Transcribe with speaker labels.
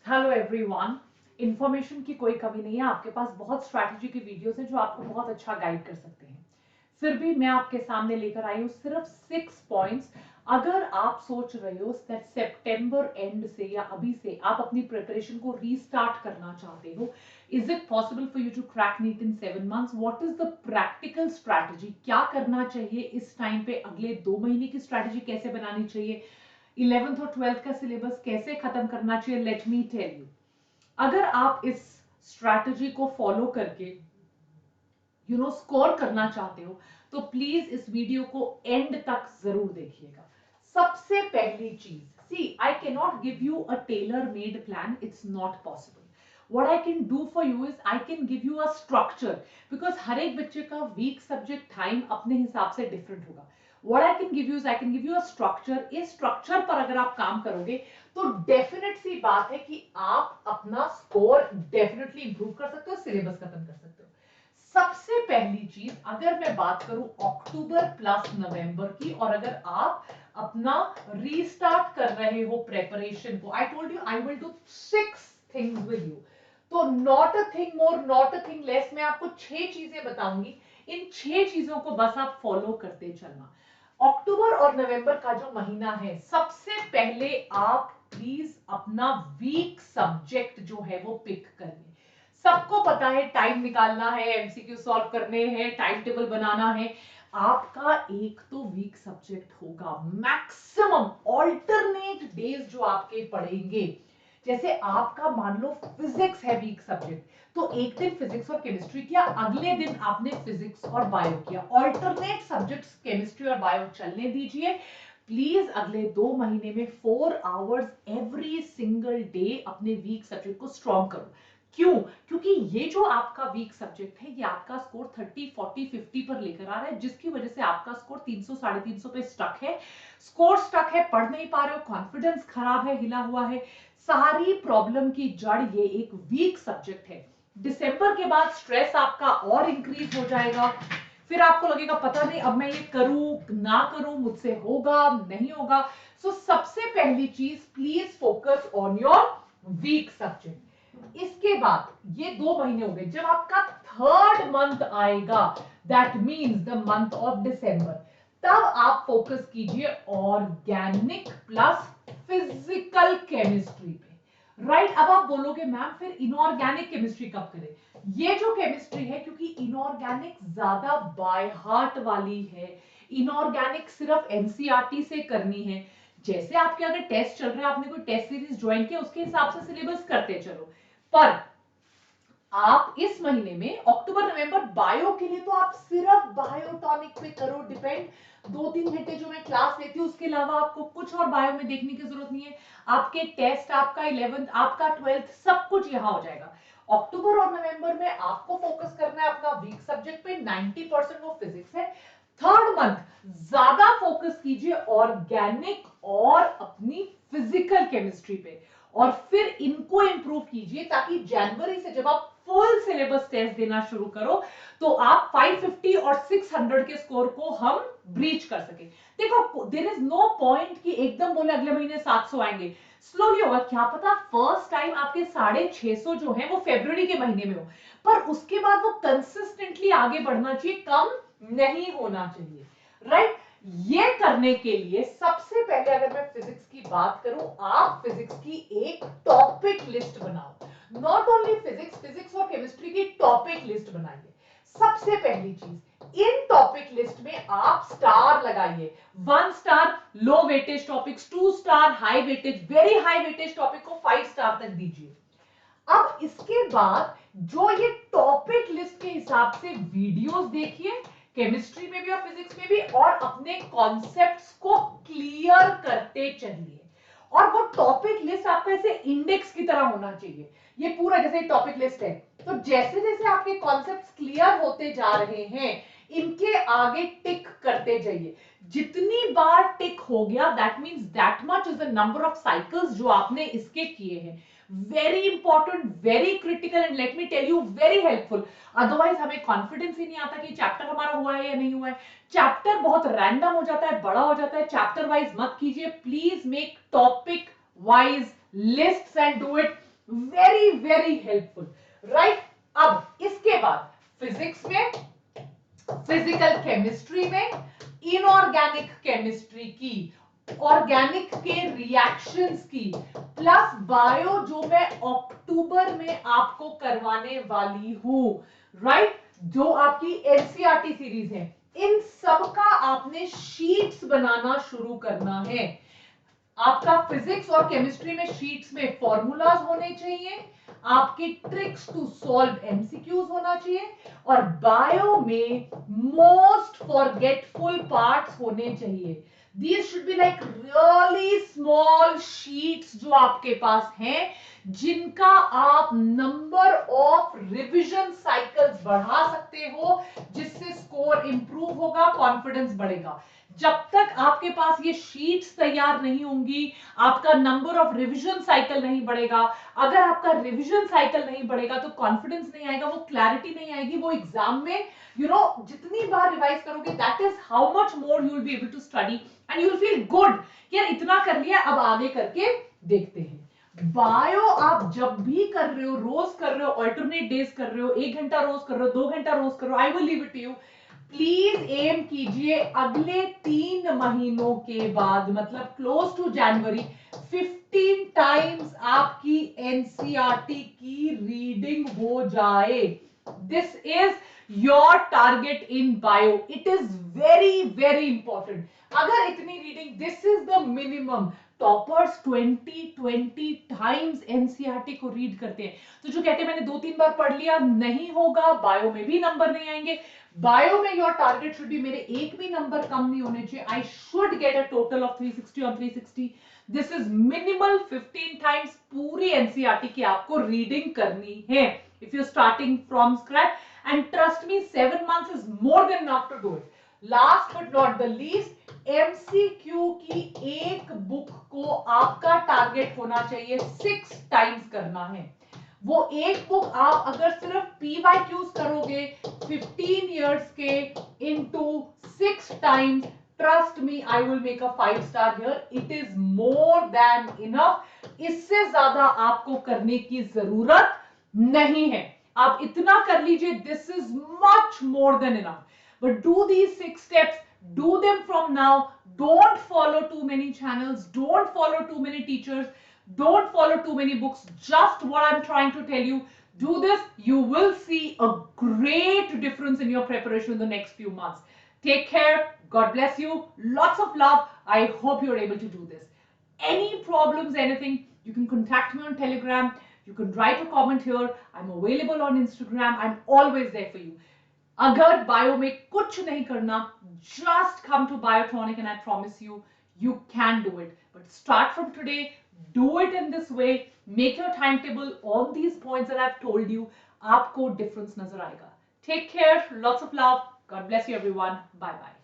Speaker 1: Hello everyone. Information की कोई कमी नहीं है, आपके पास बहुत स्ट्रैटेजी की वीडियोस हैं जो आपको बहुत अच्छा गाइड कर सकते हैं। फिर भी मैं आपके सामने लेकर आई हूँ सिर्फ 6 पॉइंट्स। अगर आप सोच रहे हो दैट सितंबर एंड से या अभी से आप अपनी प्रिपरेशन को रीस्टार्ट करना चाहते हो, is it possible for you to crack NEET in 7 months? What is the practical strategy? क्या करना चाहिए इस टाइम पे? अगले 2 महीने की स्ट्रैटेजी कैसे बनानी चाहिए? 11th और 12th का सिलेबस कैसे खत्म करना चाहिए? Let me tell you. अगर आप इस स्ट्रैटेजी को फॉलो करके स्कोर करना चाहते हो तो प्लीज इस वीडियो को एंड तक जरूर देखिएगा। सबसे पहली चीज, see I can not give you a tailor made plan, it's not possible. what I can do for you is I can give you a structure, because हर एक बच्चे का वीक सब्जेक्ट टाइम अपने हिसाब से डिफरेंट होगा। what I can give you is I can give you a structure। इस structure पर अगर आप काम करोगे तो डेफिनेट सी बात है कि आप अपना स्कोर डेफिनेटली इंप्रूव कर सकते हो, सिलेबस खत्म कर सकते हो। सबसे पहली चीज, अगर मैं बात करूं अक्टूबर प्लस नवंबर की, और अगर आप अपना रीस्टार्ट कर रहे हो प्रेपरेशन को, I told you I will do 6 things with you. तो not a thing more not a thing less, मैं आपको 6 चीजें बताऊंगी। इन 6 चीजों को बस आप फॉलो करते चलना। अक्टूबर और नवंबर का जो महीना है, सबसे पहले आप प्लीज अपना वीक सब्जेक्ट जो है वो पिक करिए। सबको पता है टाइम निकालना है, एमसीक्यू सॉल्व करने हैं, टाइम टेबल बनाना है। आपका एक तो वीक सब्जेक्ट होगा, मैक्सिमम ऑल्टरनेट डेज जो आपके पढ़ेंगे। जैसे आपका मान लो फिजिक्स है वीक सब्जेक्ट, तो एक दिन फिजिक्स और केमिस्ट्री किया, अगले दिन आपने फिजिक्स और बायो किया। ऑल्टरनेट सब्जेक्ट्स केमिस्ट्री और बायो चलने दीजिए प्लीज। अगले 2 महीने में 4 आवर्स एवरी सिंगल डे अपने वीक सब्जेक्ट को स्ट्रॉन्ग करो। क्यों? क्योंकि ये जो आपका वीक सब्जेक्ट है, ये आपका स्कोर 30, 40, 50 पर लेकर आ रहा है, जिसकी वजह से आपका स्कोर 300, 350 पे स्टक है। स्कोर स्टक है, पढ़ नहीं पा रहे हो, कॉन्फिडेंस खराब है, हिला हुआ है। सारी प्रॉब्लम की जड़ ये एक वीक सब्जेक्ट है। दिसंबर के बाद स्ट्रेस आपका और इंक्रीज हो जाएगा। फिर आपको लगेगा पता नहीं अब मैं ये करूं ना करूं, मुझसे होगा नहीं होगा। सो सबसे पहली चीज, please focus on your weak subject. इसके बाद ये 2 महीने हो गए, जब आपका थर्ड मंथ आएगा, that means the month of December, तब आप फोकस कीजिए ऑर्गेनिक प्लस फिजिकल केमिस्ट्री पे। राइट? अब आप बोलोगे मैम फिर इनऑर्गेनिक केमिस्ट्री कब करें? ये जो केमिस्ट्री है, क्योंकि इनऑर्गेनिक ज्यादा बाय हार्ट वाली है, इनऑर्गेनिक सिर्फ एनसीईआरटी से करनी है। जैसे आपके अगर टेस्ट चल रहा है, आपने कोई टेस्ट सीरीज ज्वाइन किया, उसके हिसाब से सिलेबस करते चलो। पर आप इस महीने में अक्टूबर नवंबर बायो के लिए तो आप सिर्फ बायोटॉनिक पे करो डिपेंड। 2-3 घंटे जो मैं क्लास लेती हूँ, उसके अलावा आपको कुछ और बायो में देखने की जरूरत नहीं है। आपके टेस्ट, आपका 11th, आपका 12th, सब कुछ यहां हो जाएगा। अक्टूबर और नवंबर में आपको फोकस करना है अपना वीक सब्जेक्ट पे, 90% वो फिजिक्स है। थर्ड मंथ ज्यादा फोकस कीजिए ऑर्गेनिक और अपनी फिजिकल केमिस्ट्री पे, और फिर इनको इंप्रूव कीजिए, ताकि जनवरी से जब आप फुल सिलेबस टेस्ट देना शुरू करो तो आप 550 और 600 के स्कोर को हम ब्रीच कर सके। देखो, देयर इज नो पॉइंट कि एकदम बोले अगले महीने 700 आएंगे। स्लोली होगा, क्या पता फर्स्ट टाइम आपके 650 जो है वो फरवरी के महीने में हो, पर उसके बाद वो कंसिस्टेंटली आगे बढ़ना चाहिए, कम नहीं होना चाहिए। राइट? ये करने के लिए सबसे पहले अगर मैं फिजिक्स की बात करूं, आप फिजिक्स की एक टॉपिक लिस्ट बनाओ। नॉट ओनली फिजिक्स, फिजिक्स और केमिस्ट्री की टॉपिक लिस्ट बनाइए। सबसे पहली चीज, इन टॉपिक लिस्ट में आप स्टार लगाइए। 1 star low weightage topics, 2 star high weightage, very high weightage topic को 5 स्टार तक दीजिए। अब इसके बाद जो ये टॉपिक लिस्ट के हिसाब से वीडियोस देखिए, केमिस्ट्री में भी और फिजिक्स में भी, और अपने कॉन्सेप्ट्स को क्लियर करते चलिए। और वो टॉपिक लिस्ट आपका ऐसे इंडेक्स की तरह होना चाहिए। ये पूरा जैसे टॉपिक लिस्ट है, तो जैसे जैसे आपके कॉन्सेप्ट्स क्लियर होते जा रहे हैं, इनके आगे टिक करते जाइए। जितनी बार टिक हो गया, that means that much is the number of cycles जो आपने इसके किए हैं। Very important, very critical, and let me tell you very helpful. Otherwise हमें कॉन्फिडेंस ही नहीं आता कि चैप्टर हमारा हुआ है या नहीं हुआ है। चैप्टर बहुत रैंडम हो जाता है, बड़ा हो जाता है। चैप्टर वाइज मत कीजिए, please make topic wise lists and do it very very helpful, right. अब इसके बाद फिजिक्स में, फिजिकल केमिस्ट्री में, इनऑर्गेनिक केमिस्ट्री की, ऑर्गेनिक के रिएक्शंस की, प्लस बायो जो मैं अक्टूबर में आपको करवाने वाली हूं, राइट, जो आपकी एनसीईआरटी सीरीज है, इन सब का आपने शीट्स बनाना शुरू करना है। आपका फिजिक्स और केमिस्ट्री में शीट्स में फॉर्मूलाज होने चाहिए, आपके ट्रिक्स टू सॉल्व एमसीक्यूज होना चाहिए, और बायो में मोस्ट फॉरगेटफुल पार्ट्स होने चाहिए। These should be like really small sheets जो आपके पास हैं, जिनका आप नंबर ऑफ रिविजन साइकिल्स बढ़ा सकते हो, जिससे स्कोर इंप्रूव होगा, कॉन्फिडेंस बढ़ेगा। जब तक आपके पास ये शीट्स तैयार नहीं होंगी, आपका नंबर ऑफ रिवीजन साइकिल नहीं बढ़ेगा। अगर आपका रिवीजन साइकिल नहीं बढ़ेगा तो कॉन्फिडेंस नहीं आएगा, वो क्लैरिटी नहीं आएगी, वो एग्जाम में जितनी बार रिवाइज करोगे, that is how much more you will be able to study and you will feel good यार इतना कर लिया, अब आगे करके देखते हैं। बायो आप जब भी कर रहे हो, रोज कर रहे हो, अल्टरनेट डेज कर रहे हो, 1 घंटा रोज कर रहे हो, 2 घंटा रोज कर रहे हो, I will leave it to you. Please aim कीजिए अगले 3 महीनों के बाद, मतलब क्लोज टू जनवरी, 15 टाइम्स आपकी एनसीईआरटी की रीडिंग हो जाए। This is your target in bio, it is very very important. अगर इतनी reading, this is the minimum. Toppers 20 times NCERT को रीड करते हैं, तो जो कहते हैं मैंने 2-3 बार पढ़ लिया, नहीं होगा, बायो में भी नंबर नहीं आएंगे। बायो में योर टारगेट शुड बी, मेरे एक भी नंबर कम नहीं होने चाहिए, I should get a total of 360 on 360। This is minimal 15 times पूरी एनसीईआरटी की आपको रीडिंग करनी है if you starting from scratch, and trust me 7 months is more than enough to do it. Last but not the least, MCQ की एक book को आपका target होना चाहिए 6 टाइम्स करना है। वो एक बुक आप अगर सिर्फ पीवाईक्यूज करोगे 15 इयर्स के into 6 times, trust me I will make a 5 star here, it is more than enough. इससे ज्यादा आपको करने की जरूरत नहीं है, आप इतना कर लीजिए, this is much more than enough. But do these 6 steps, do them from now. Don't follow too many channels, don't follow too many teachers, don't follow too many books, just what I'm trying to tell you. Do this, you will see a great difference in your preparation in the next few months. Take care, God bless you, lots of love. I hope you're able to do this. Any problems, anything, you can contact me on Telegram, you can write a comment here, I'm available on Instagram, I'm always there for you. अगर bio में कुछ नहीं करना, just come to Biotronic and I promise you, you can do it. But start from today, do it in this way, make your timetable, all these points that I've told you, आपको difference नजर आएगा. Take care, lots of love, God bless you everyone, bye bye.